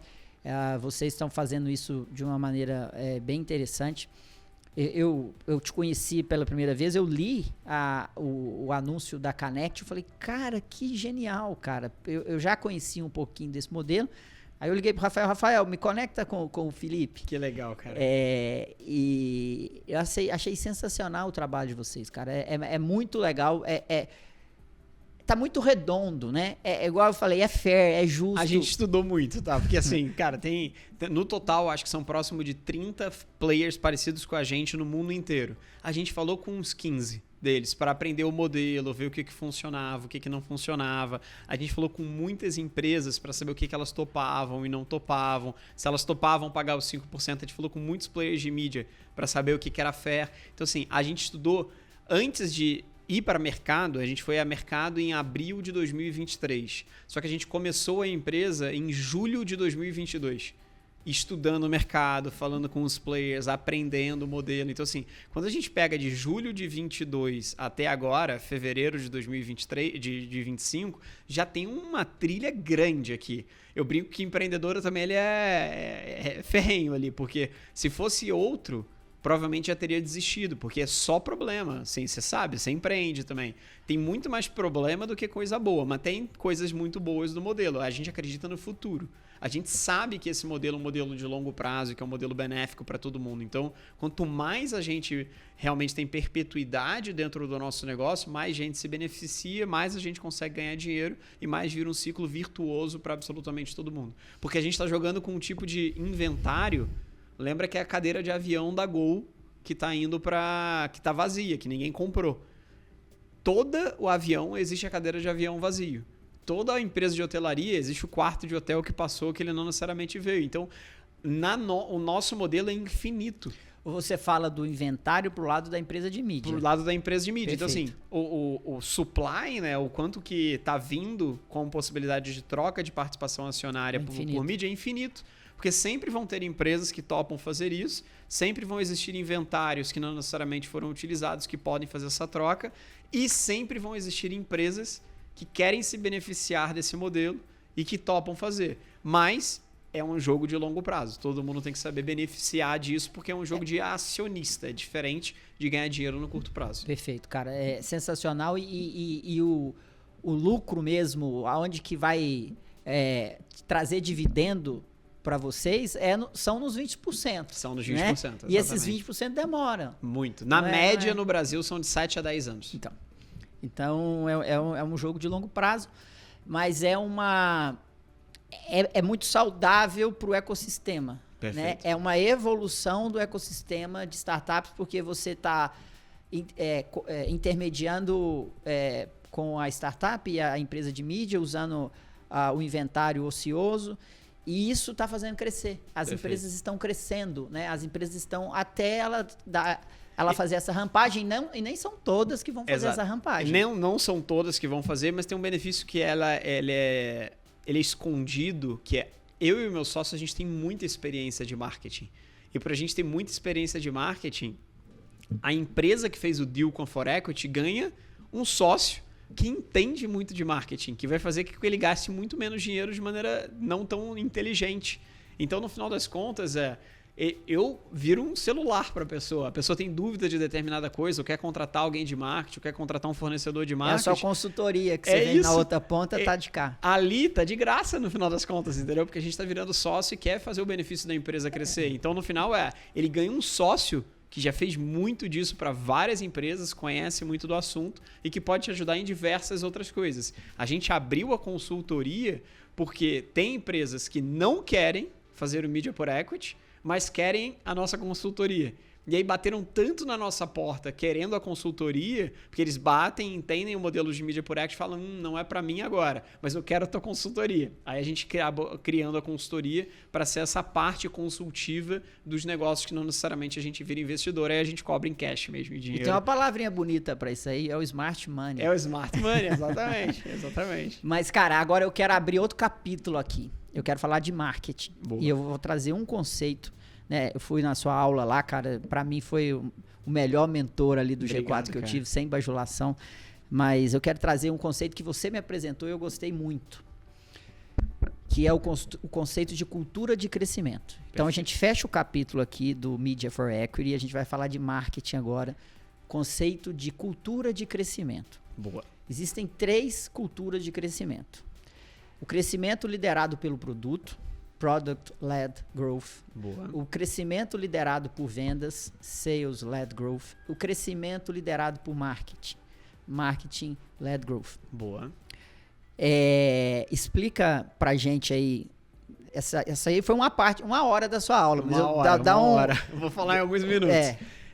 Vocês estão fazendo isso de uma maneira bem interessante. Eu te conheci pela primeira vez, eu li o anúncio da Connect, eu falei, cara, que genial, cara. Eu já conheci um pouquinho desse modelo. Aí eu liguei pro Rafael, me conecta com o Felipe. Que legal, cara. E eu achei sensacional o trabalho de vocês, cara. É muito legal, tá muito redondo, né? Igual eu falei, é fair, é justo. A gente estudou muito, tá? Porque assim, cara, no total, acho que são próximo de 30 players parecidos com a gente no mundo inteiro. A gente falou com uns 15 deles para aprender o modelo, ver o que funcionava, o que não funcionava. A gente falou com muitas empresas para saber o que elas topavam e não topavam. Se elas topavam pagar os 5%, a gente falou com muitos players de mídia para saber o que era fair. Então, assim, a gente estudou antes de ir para mercado, a gente foi a mercado em abril de 2023. Só que a gente começou a empresa em julho de 2022. Estudando o mercado, falando com os players, aprendendo o modelo. Então, assim, quando a gente pega de julho de 22 até agora, fevereiro de 2023, de 25, já tem uma trilha grande aqui. Eu brinco que empreendedor também ele é ferrenho ali, porque se fosse outro, provavelmente já teria desistido, porque é só problema. Assim, você sabe, você empreende também. Tem muito mais problema do que coisa boa, mas tem coisas muito boas do modelo. A gente acredita no futuro. A gente sabe que esse modelo é um modelo de longo prazo, que é um modelo benéfico para todo mundo. Então, quanto mais a gente realmente tem perpetuidade dentro do nosso negócio, mais gente se beneficia, mais a gente consegue ganhar dinheiro e mais vira um ciclo virtuoso para absolutamente todo mundo. Porque a gente está jogando com um tipo de inventário. Lembra que é a cadeira de avião da Gol que está indo que está vazia, que ninguém comprou. Todo o avião existe a cadeira de avião vazio. toda a empresa de hotelaria, existe o quarto de hotel que passou que ele não necessariamente veio. Então, o nosso modelo é infinito. Você fala do inventário pro lado da empresa de mídia. Pro lado da empresa de mídia. Perfeito. Então, assim, o supply, né, o quanto que tá vindo com possibilidade de troca de participação acionária por mídia é infinito. Porque sempre vão ter empresas que topam fazer isso, sempre vão existir inventários que não necessariamente foram utilizados que podem fazer essa troca, e sempre vão existir empresas que querem se beneficiar desse modelo e que topam fazer. Mas é um jogo de longo prazo. Todo mundo tem que saber beneficiar disso, porque é um jogo de acionista. É diferente de ganhar dinheiro no curto prazo. Perfeito, cara. É sensacional. E o lucro mesmo, aonde que vai trazer dividendo para vocês são nos 20%. São nos 20%. Né? Exatamente. E esses 20% demoram. Muito. Na média, no Brasil, são de 7 a 10 anos. Então é um jogo de longo prazo, mas é muito saudável para o ecossistema. Né? É uma evolução do ecossistema de startups, porque você está intermediando com a startup e a empresa de mídia, usando o inventário ocioso. E isso está fazendo crescer. As empresas estão crescendo, né? As empresas estão até ela fazer essa rampagem, e nem são todas que vão fazer essa rampagem. Não são todas que vão fazer, mas tem um benefício que ele é escondido, que é eu e o meu sócio, a gente tem muita experiência de marketing. E para a gente ter muita experiência de marketing, a empresa que fez o deal com a ForEquity ganha um sócio que entende muito de marketing, que vai fazer com que ele gaste muito menos dinheiro de maneira não tão inteligente. Então, no final das contas, eu viro um celular para a pessoa tem dúvida de determinada coisa, ou quer contratar alguém de marketing, ou quer contratar um fornecedor de marketing. É a sua consultoria que você vem na outra ponta, tá de cá. Ali tá de graça no final das contas, entendeu? Porque a gente tá virando sócio e quer fazer o benefício da empresa crescer. Então, no final, ele ganha um sócio que já fez muito disso para várias empresas, conhece muito do assunto e que pode te ajudar em diversas outras coisas. A gente abriu a consultoria porque tem empresas que não querem fazer o Media por Equity, mas querem a nossa consultoria. E aí bateram tanto na nossa porta querendo a consultoria, porque eles batem, entendem o modelo de mídia por equity e falam, não é para mim agora, mas eu quero a tua consultoria. Aí a gente acaba criando a consultoria para ser essa parte consultiva dos negócios que não necessariamente a gente vira investidor, aí a gente cobra em cash mesmo, em dinheiro. E tem uma palavrinha bonita para isso aí, é o Smart Money. É o Smart Money, exatamente. Exatamente. Mas, cara, agora eu quero abrir outro capítulo aqui. Eu quero falar de marketing. Boa. E eu vou trazer um conceito. Né, eu fui na sua aula lá, cara, para mim foi o melhor mentor ali do G4 que eu tive, sem bajulação, mas eu quero trazer um conceito que você me apresentou e eu gostei muito, que é o conceito de cultura de crescimento. Perfeito. Então a gente fecha o capítulo aqui do Media for Equity e a gente vai falar de marketing agora, conceito de cultura de crescimento. Boa. Existem 3 culturas de crescimento. O crescimento liderado pelo produto, Product-led growth. Boa. O crescimento liderado por vendas, Sales-led growth. O crescimento liderado por marketing, Marketing-led growth. Boa. Explica pra gente aí. Essa aí foi uma hora da sua aula. Uma hora. Eu vou falar em alguns minutos.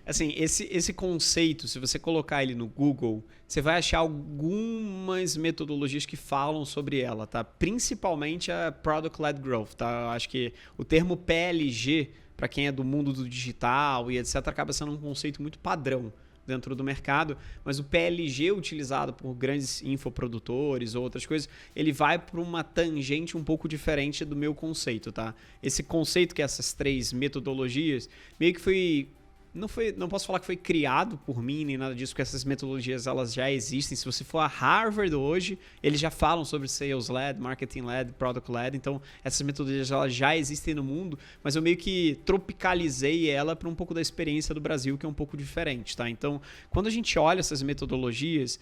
Assim, esse conceito, se você colocar ele no Google, você vai achar algumas metodologias que falam sobre ela, tá? Principalmente a Product-Led Growth, tá? Eu acho que o termo PLG, para quem é do mundo do digital e etc., acaba sendo um conceito muito padrão dentro do mercado, mas o PLG utilizado por grandes infoprodutores ou outras coisas, ele vai para uma tangente um pouco diferente do meu conceito, tá? Esse conceito que essas 3 metodologias meio que foi... Não posso falar que foi criado por mim nem nada disso, porque essas metodologias elas já existem. Se você for a Harvard hoje, eles já falam sobre Sales-led, Marketing-led, Product-led. Então, essas metodologias elas já existem no mundo, mas eu meio que tropicalizei ela para um pouco da experiência do Brasil, que é um pouco diferente, tá? Então, quando a gente olha essas metodologias,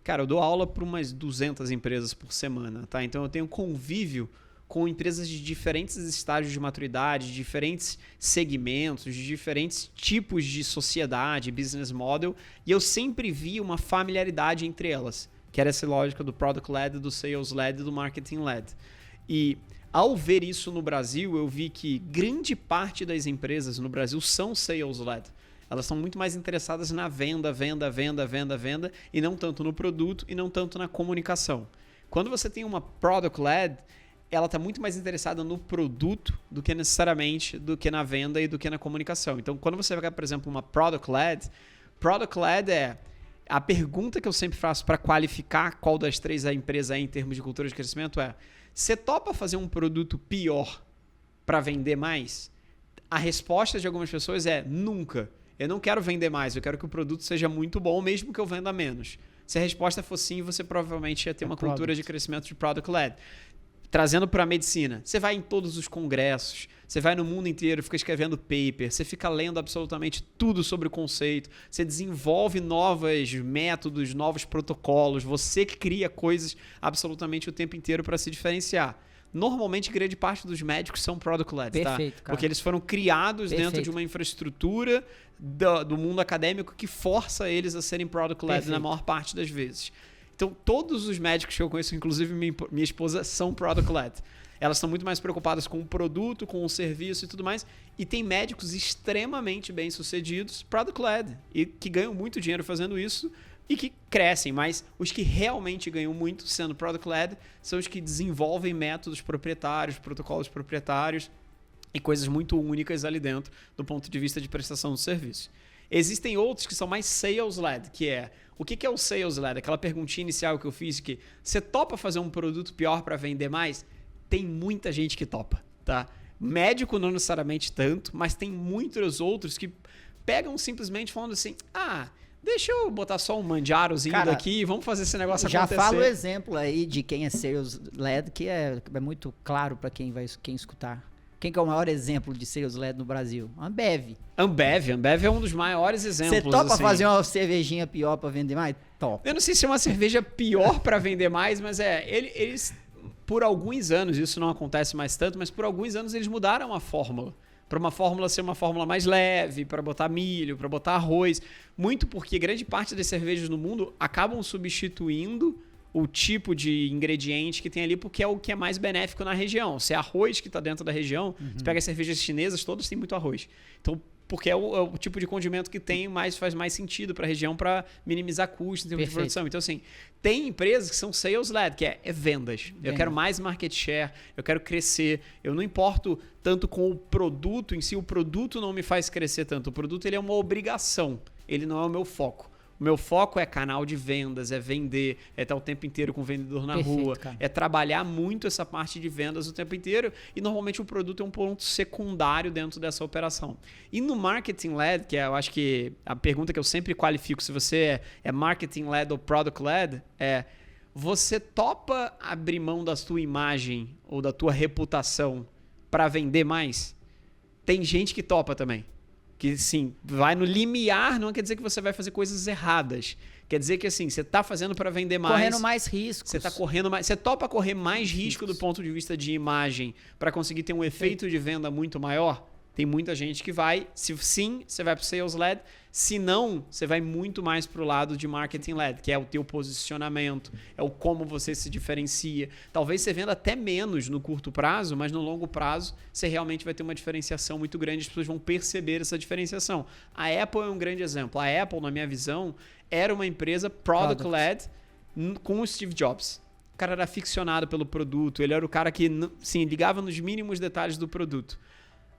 cara, eu dou aula para umas 200 empresas por semana, tá? Então, eu tenho convívio com empresas de diferentes estágios de maturidade, de diferentes segmentos, de diferentes tipos de sociedade, business model, e eu sempre vi uma familiaridade entre elas, que era essa lógica do Product-led, do Sales-led e do Marketing-led. E ao ver isso no Brasil, eu vi que grande parte das empresas no Brasil são Sales-led. Elas são muito mais interessadas na venda, e não tanto no produto e não tanto na comunicação. Quando você tem uma product-led, ela está muito mais interessada no produto do que necessariamente do que na venda e do que na comunicação. Então, quando você vai, por exemplo, uma product-led é a pergunta que eu sempre faço para qualificar qual das três a empresa é em termos de cultura de crescimento é: você topa fazer um produto pior para vender mais? A resposta de algumas pessoas é nunca. Eu não quero vender mais, eu quero que o produto seja muito bom, mesmo que eu venda menos. Se a resposta for sim, você provavelmente ia ter uma cultura de crescimento de product-led. Trazendo para a medicina, você vai em todos os congressos, você vai no mundo inteiro, fica escrevendo paper, você fica lendo absolutamente tudo sobre o conceito, você desenvolve novos métodos, novos protocolos, você cria coisas absolutamente o tempo inteiro para se diferenciar. Normalmente, grande parte dos médicos são product-led, tá? Perfeito, cara. Porque eles foram criados dentro de uma infraestrutura do mundo acadêmico que força eles a serem product-led na maior parte das vezes. Então, todos os médicos que eu conheço, inclusive minha esposa, são product-led. Elas estão muito mais preocupadas com o produto, com o serviço e tudo mais. E tem médicos extremamente bem-sucedidos, product-led, e que ganham muito dinheiro fazendo isso e que crescem. Mas os que realmente ganham muito sendo product-led são os que desenvolvem métodos proprietários, protocolos proprietários e coisas muito únicas ali dentro do ponto de vista de prestação de serviço. Existem outros que são mais sales-led, que é... O que é o sales-led? Aquela perguntinha inicial que eu fiz, que você topa fazer um produto pior para vender mais? Tem muita gente que topa, tá? Médico não necessariamente tanto, mas tem muitos outros que pegam simplesmente falando assim, deixa eu botar só um manjarozinho daqui e vamos fazer esse negócio acontecer. Já fala o exemplo aí de quem é sales-led, que é muito claro para quem escutar. Quem que é o maior exemplo de sales-led no Brasil? Ambev. Ambev é um dos maiores exemplos. Você topa fazer uma cervejinha pior para vender mais? Topa. Eu não sei se é uma cerveja pior para vender mais, mas eles, por alguns anos, isso não acontece mais tanto, mas por alguns anos eles mudaram a fórmula. Para uma fórmula ser uma fórmula mais leve, para botar milho, para botar arroz. Muito porque grande parte das cervejas no mundo acabam substituindo o tipo de ingrediente que tem ali, porque é o que é mais benéfico na região. Se é arroz que está dentro da região, você pega as cervejas chinesas, todas têm muito arroz. Então, porque é o tipo de condimento que tem, faz mais sentido para a região para minimizar custos em termos de produção. Então, assim, tem empresas que são sales-led, que é vendas. Eu quero mais market share, eu quero crescer. Eu não importo tanto com o produto em si, o produto não me faz crescer tanto. O produto ele é uma obrigação, ele não é o meu foco. O meu foco é canal de vendas, é vender, é estar o tempo inteiro com o vendedor na rua, cara. É trabalhar muito essa parte de vendas o tempo inteiro e normalmente o produto é um ponto secundário dentro dessa operação. E no marketing-led, que eu acho que a pergunta que eu sempre qualifico se você é marketing-led ou product-led, é: você topa abrir mão da sua imagem ou da tua reputação para vender mais? Tem gente que topa também. Que, sim, vai no limiar, não quer dizer que você vai fazer coisas erradas. Quer dizer que, assim, você está fazendo para vender mais. Correndo mais riscos. Você está correndo mais. Você topa correr mais risco do ponto de vista de imagem para conseguir ter um efeito de venda muito maior? Tem muita gente que vai. Se sim, você vai para o sales-led. Se não, você vai muito mais para o lado de marketing-led, que é o teu posicionamento, é o como você se diferencia. Talvez você venda até menos no curto prazo, mas no longo prazo você realmente vai ter uma diferenciação muito grande. As pessoas vão perceber essa diferenciação. A Apple é um grande exemplo. A Apple, na minha visão, era uma empresa product-led com o Steve Jobs. O cara era aficionado pelo produto, ele era o cara que, sim, ligava nos mínimos detalhes do produto.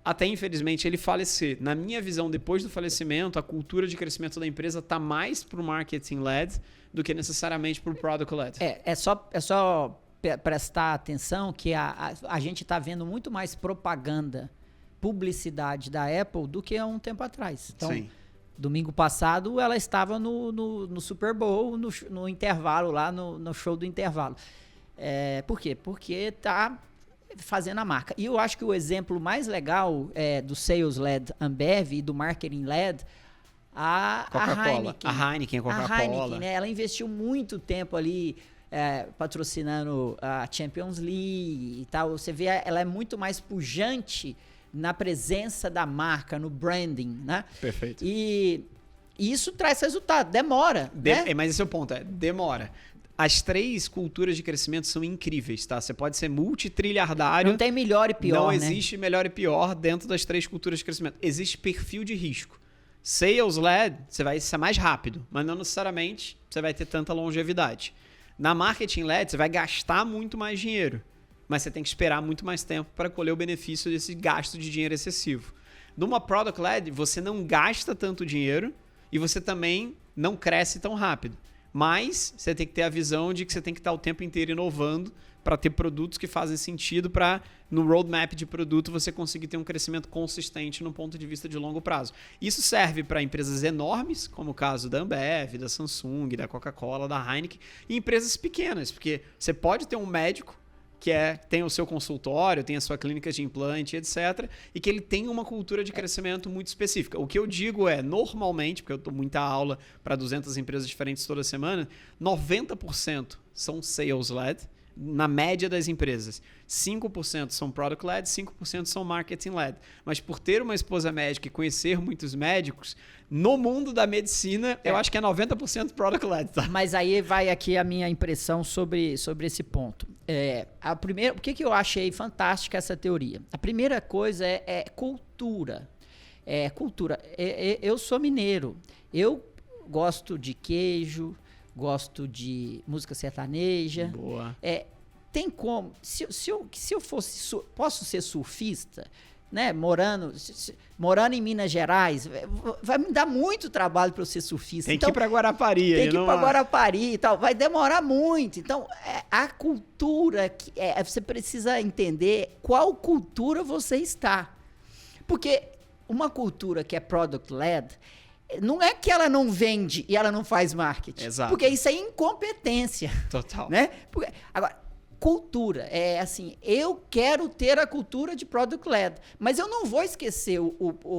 Até, infelizmente, ele falecer. Na minha visão, depois do falecimento, a cultura de crescimento da empresa está mais para o marketing-led do que necessariamente para o product-led. É só prestar atenção que a gente está vendo muito mais propaganda, publicidade da Apple do que há um tempo atrás. Então, sim. Domingo passado, ela estava no Super Bowl, no intervalo, lá no show do intervalo. Por quê? Porque está fazendo a marca. E eu acho que o exemplo mais legal do Sales-led Ambev e do Marketing-led, a Heineken. A Heineken, a Coca-Cola. A Heineken, né? Ela investiu muito tempo ali patrocinando a Champions League e tal. Você vê, ela é muito mais pujante na presença da marca, no branding, né? Perfeito. E isso traz resultado, demora, né? Mas esse é o ponto, demora. As três culturas de crescimento são incríveis, tá? Você pode ser multitrilhardário. Não tem melhor e pior, não existe melhor e pior dentro das três culturas de crescimento. Existe perfil de risco. Sales-led, você vai ser mais rápido, mas não necessariamente você vai ter tanta longevidade. Na marketing led, você vai gastar muito mais dinheiro, mas você tem que esperar muito mais tempo para colher o benefício desse gasto de dinheiro excessivo. Numa product led, você não gasta tanto dinheiro e você também não cresce tão rápido. Mas você tem que ter a visão de que você tem que estar o tempo inteiro inovando para ter produtos que fazem sentido para, no roadmap de produto, você conseguir ter um crescimento consistente no ponto de vista de longo prazo. Isso serve para empresas enormes, como o caso da Ambev, da Samsung, da Coca-Cola, da Heineken, e empresas pequenas, porque você pode ter um médico que tem o seu consultório, tem a sua clínica de implante, etc., e que ele tem uma cultura de crescimento muito específica. O que eu digo é, normalmente, porque eu dou muita aula para 200 empresas diferentes toda semana, 90% são sales-led, na média das empresas. 5% são product-led, 5% são marketing-led. Mas por ter uma esposa médica e conhecer muitos médicos, no mundo da medicina, eu acho que é 90% product-led. Tá? Mas aí vai aqui a minha impressão sobre esse ponto. Por que eu achei fantástica essa teoria? A primeira coisa é cultura. Cultura. Eu sou mineiro. Eu gosto de queijo, gosto de música sertaneja. Boa. Tem como... Se eu fosse... Posso ser surfista, né? Morando em Minas Gerais, vai me dar muito trabalho para eu ser surfista. Tem que ir para Guarapari. Tem que ir para Guarapari e tal. Vai demorar muito. Então, a cultura... você precisa entender qual cultura você está. Porque uma cultura que é product-led... Não é que ela não vende e ela não faz marketing. Exato. Porque isso é incompetência. Total. Né? Agora, cultura. Eu quero ter a cultura de product led, mas eu não vou esquecer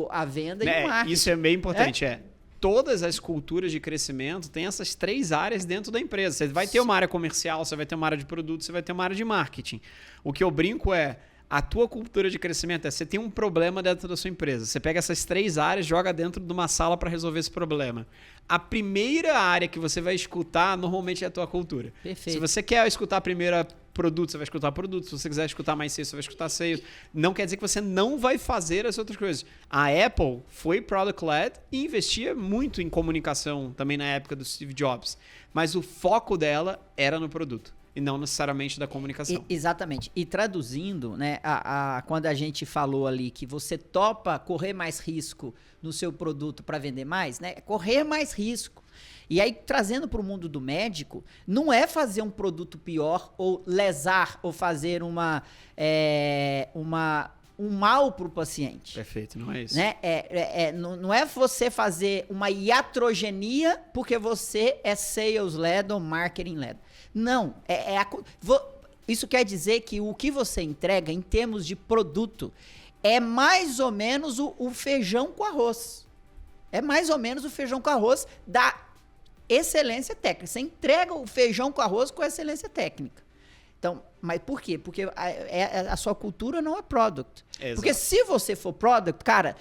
a venda e o marketing. Isso é bem importante. Todas as culturas de crescimento têm essas 3 áreas dentro da empresa. Você vai ter uma área comercial, você vai ter uma área de produto, você vai ter uma área de marketing. O que eu brinco a tua cultura de crescimento você tem um problema dentro da sua empresa. Você pega essas 3 áreas, joga dentro de uma sala para resolver esse problema. A primeira área que você vai escutar, normalmente é a tua cultura. Perfeito. Se você quer escutar primeiro produto, você vai escutar produto. Se você quiser escutar mais sales, você vai escutar sales. Não quer dizer que você não vai fazer as outras coisas. A Apple foi product-led e investia muito em comunicação também na época do Steve Jobs. Mas o foco dela era no produto. E não necessariamente da comunicação. Exatamente. E traduzindo, né, quando a gente falou ali que você topa correr mais risco no seu produto para vender mais, né? Correr mais risco. E aí, trazendo para o mundo do médico, não é fazer um produto pior ou lesar ou fazer um mal para o paciente. Perfeito, não é isso. Né? Não é você fazer uma iatrogenia porque você é sales-led ou marketing-led. Não. Isso quer dizer que o que você entrega em termos de produto é mais ou menos o feijão com arroz. É mais ou menos o feijão com arroz da excelência técnica. Você entrega o feijão com arroz com excelência técnica. Então, mas por quê? Porque a sua cultura não é product. Exato. Porque se você for product, cara,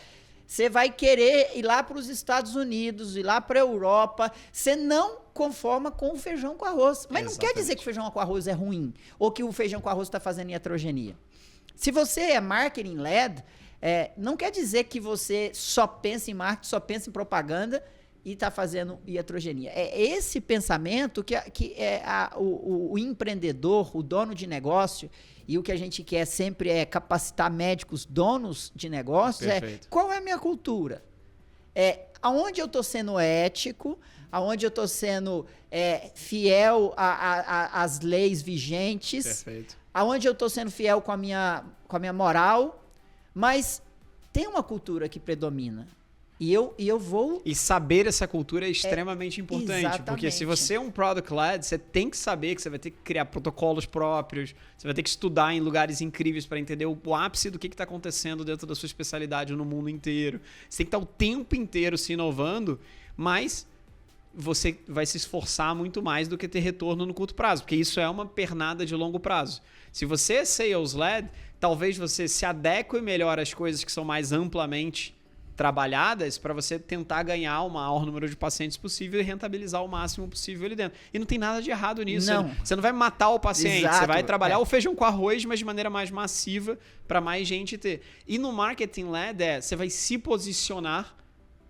você vai querer ir lá para os Estados Unidos, ir lá para a Europa, você não conforma com o feijão com arroz. Mas não quer dizer que o feijão com arroz é ruim, ou que o feijão com arroz está fazendo iatrogenia. Se você é marketing-led, não quer dizer que você só pensa em marketing, só pensa em propaganda e está fazendo iatrogenia. É esse pensamento que o empreendedor, o dono de negócio, e o que a gente quer sempre é capacitar médicos, donos de negócios, qual é a minha cultura? Aonde eu estou sendo ético, aonde eu estou sendo fiel às leis vigentes, Perfeito. aonde eu estou sendo fiel com a minha moral, mas tem uma cultura que predomina. E eu vou... E saber essa cultura é extremamente importante. Exatamente. Porque se você é um product-led, você tem que saber que você vai ter que criar protocolos próprios, você vai ter que estudar em lugares incríveis para entender o ápice do que está acontecendo dentro da sua especialidade no mundo inteiro. Você tem que estar o tempo inteiro se inovando, mas você vai se esforçar muito mais do que ter retorno no curto prazo, porque isso é uma pernada de longo prazo. Se você é sales-led, talvez você se adeque melhor às coisas que são mais amplamente trabalhadas para você tentar ganhar o maior número de pacientes possível e rentabilizar o máximo possível ali dentro. E não tem nada de errado nisso. Não. Você não vai matar o paciente, Exato. Você vai trabalhar o feijão com arroz, mas de maneira mais massiva para mais gente ter. E no marketing LED você vai se posicionar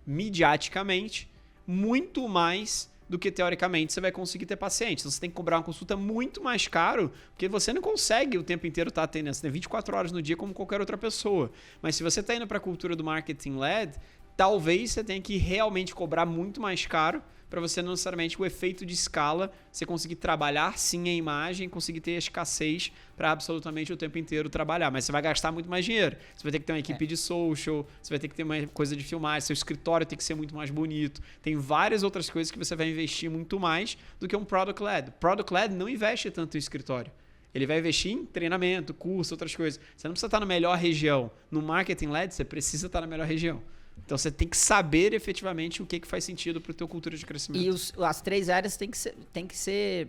midiaticamente muito mais do que, teoricamente, você vai conseguir ter paciente. Então, você tem que cobrar uma consulta muito mais caro, porque você não consegue o tempo inteiro estar atendendo. Você tem 24 horas no dia como qualquer outra pessoa. Mas se você está indo para a cultura do marketing LED, talvez você tenha que realmente cobrar muito mais caro para você não necessariamente o efeito de escala, você conseguir trabalhar sim a imagem, conseguir ter a escassez para absolutamente o tempo inteiro trabalhar. Mas você vai gastar muito mais dinheiro. Você vai ter que ter uma equipe de social, você vai ter que ter uma coisa de filmagem, seu escritório tem que ser muito mais bonito. Tem várias outras coisas que você vai investir muito mais do que um Product LED. Product LED não investe tanto em escritório. Ele vai investir em treinamento, curso, outras coisas. Você não precisa estar na melhor região. No Marketing LED, você precisa estar na melhor região. Então, você tem que saber efetivamente o que faz sentido para a tua cultura de crescimento. E as 3 áreas têm que ser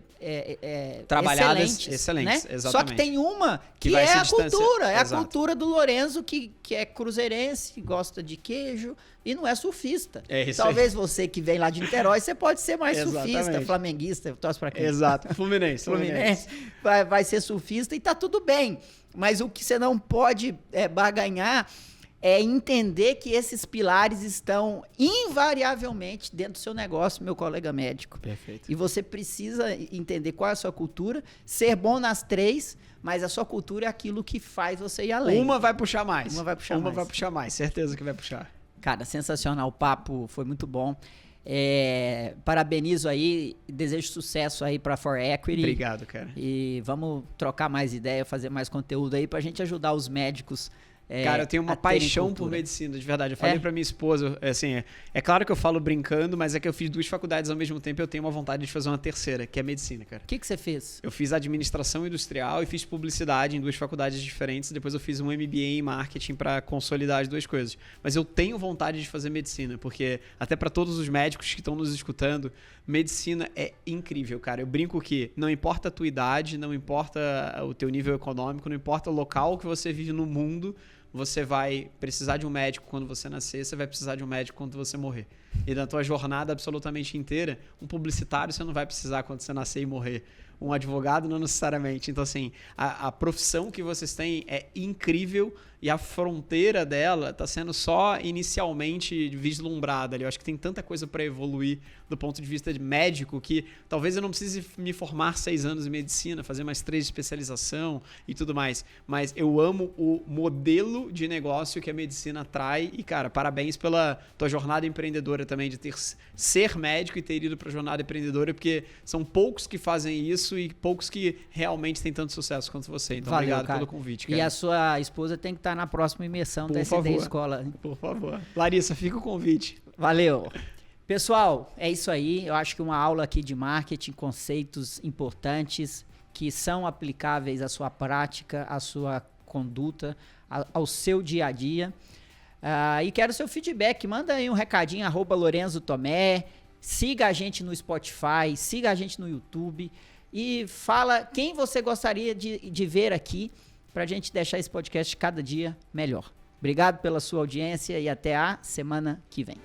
trabalhadas excelentes, né? Exatamente. Só que tem uma que é a cultura. É a cultura do Lorenzo, que é cruzeirense, que gosta de queijo e não é surfista. Talvez você que vem lá de Niterói, você pode ser mais surfista, flamenguista, torce para quem? Exato, Fluminense. Vai ser surfista e tá tudo bem. Mas o que você não pode barganhar é entender que esses pilares estão invariavelmente dentro do seu negócio, meu colega médico. Perfeito. E você precisa entender qual é a sua cultura, ser bom nas 3, mas a sua cultura é aquilo que faz você ir além. Uma vai puxar mais. Uma vai puxar mais, certeza que vai puxar. Cara, sensacional, o papo foi muito bom. Parabenizo aí, desejo sucesso aí para For Equity. Obrigado, cara. E vamos trocar mais ideia, fazer mais conteúdo aí pra gente ajudar os médicos. Cara, eu tenho uma paixão por medicina, de verdade. Eu falei pra minha esposa, assim, é claro que eu falo brincando, mas é que eu fiz 2 faculdades ao mesmo tempo e eu tenho uma vontade de fazer uma terceira, que é medicina, cara. O que você fez? Eu fiz administração industrial e fiz publicidade em 2 faculdades diferentes. Depois eu fiz um MBA em marketing para consolidar as 2 coisas. Mas eu tenho vontade de fazer medicina, porque até para todos os médicos que estão nos escutando, medicina é incrível, cara. Eu brinco que não importa a tua idade, não importa o teu nível econômico, não importa o local que você vive no mundo, você vai precisar de um médico quando você nascer, você vai precisar de um médico quando você morrer. E na tua jornada absolutamente inteira, um publicitário você não vai precisar quando você nascer e morrer. Um advogado não necessariamente. Então, assim, a profissão que vocês têm é incrível e a fronteira dela está sendo só inicialmente vislumbrada ali. Eu acho que tem tanta coisa para evoluir do ponto de vista de médico que talvez eu não precise me formar 6 anos em medicina, fazer mais 3 de especialização e tudo mais. Mas eu amo o modelo de negócio que a medicina atrai e, cara, parabéns pela tua jornada empreendedora também, de ser médico e ter ido para a jornada empreendedora, porque são poucos que fazem isso e poucos que realmente têm tanto sucesso quanto você. Então, valeu, obrigado cara. pelo convite, cara. E a sua esposa tem que estar na próxima imersão da SD Escola. Por favor. Larissa, fica o convite. Valeu. Pessoal, é isso aí. Eu acho que uma aula aqui de marketing, conceitos importantes que são aplicáveis à sua prática, à sua conduta, ao seu dia a dia. E quero seu feedback. Manda aí um recadinho, @Lorenzo Tomé. Siga a gente no Spotify, siga a gente no YouTube e fala quem você gostaria de ver aqui para a gente deixar esse podcast cada dia melhor. Obrigado pela sua audiência e até a semana que vem.